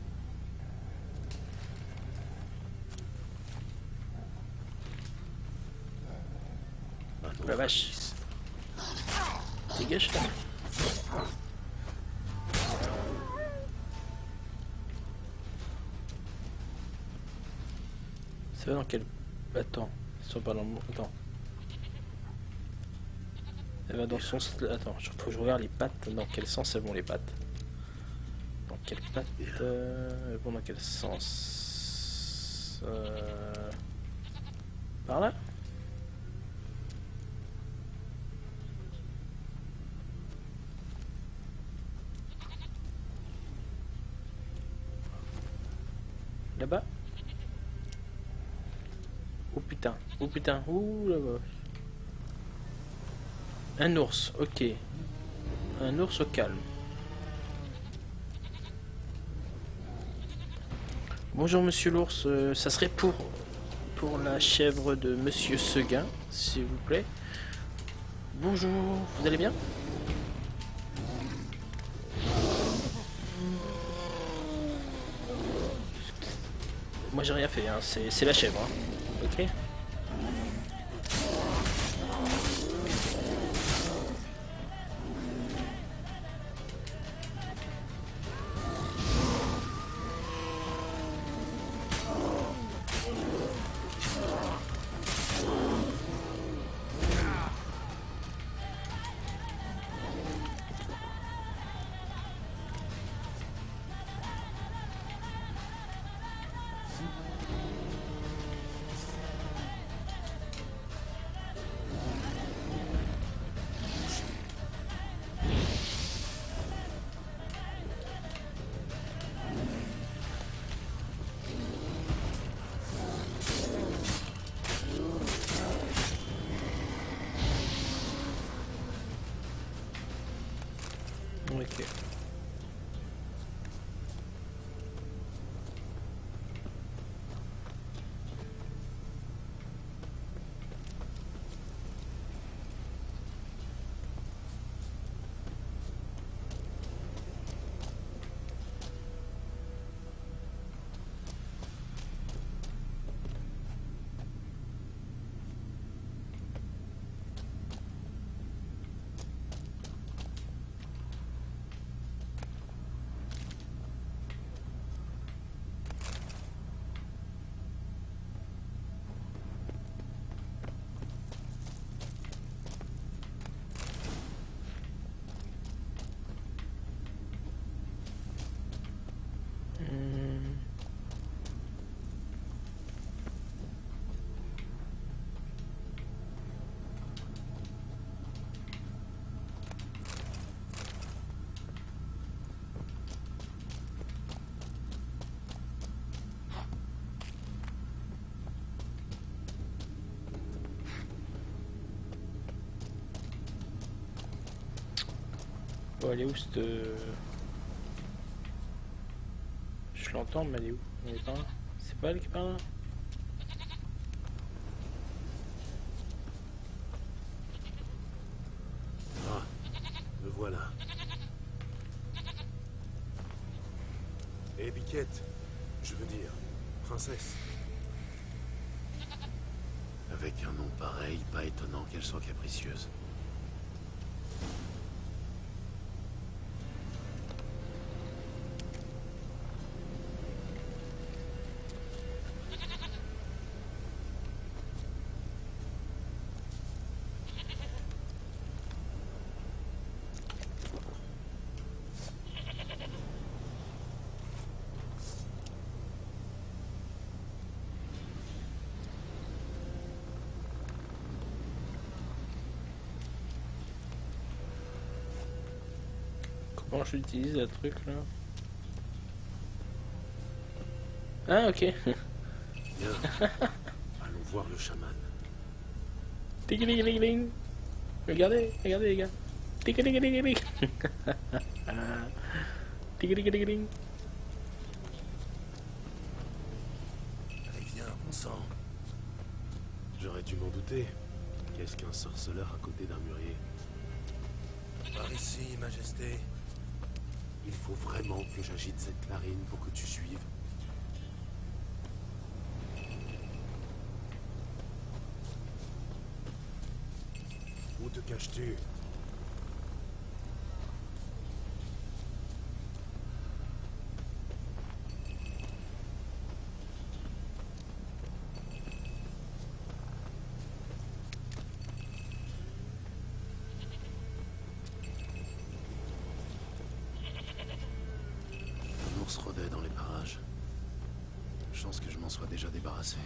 La vache. Dégage là. Ça va dans quel... Attends. Ils sont pas dans le... Attends. Elle va dans son... Attends, faut que je regarde les pattes. Dans quel sens elles vont les pattes? Dans quelle patte elles vont dans quel sens Par là? Là-bas? Oh putain, ouh là-bas. Un ours, ok. Un ours au calme. Bonjour monsieur l'ours, ça serait pour la chèvre de monsieur Seguin, s'il vous plaît. Bonjour, vous allez bien? Moi j'ai rien fait, hein. C'est la chèvre, hein. Ok. Ok. Bon, elle est où cette... Je l'entends, mais elle est où? Elle est par là? C'est pas elle qui est par là? Ah, me voilà. Et Biquette, je veux dire, princesse. Avec un nom pareil, pas étonnant qu'elle soit capricieuse. Comment je l'utilise le truc là? Ah ok. Bien. Allons voir le chaman. Tigling. Regardez les gars. Tigling. Tigling. Allez, viens, on sent. J'aurais dû m'en douter. Qu'est-ce qu'un sorceleur à côté d'un murier? Par ici, Majesté. Il faut vraiment que j'agite cette clarine pour que tu suives. Où te caches-tu? Un ours rôdait dans les parages. Chance que je m'en sois déjà débarrassé.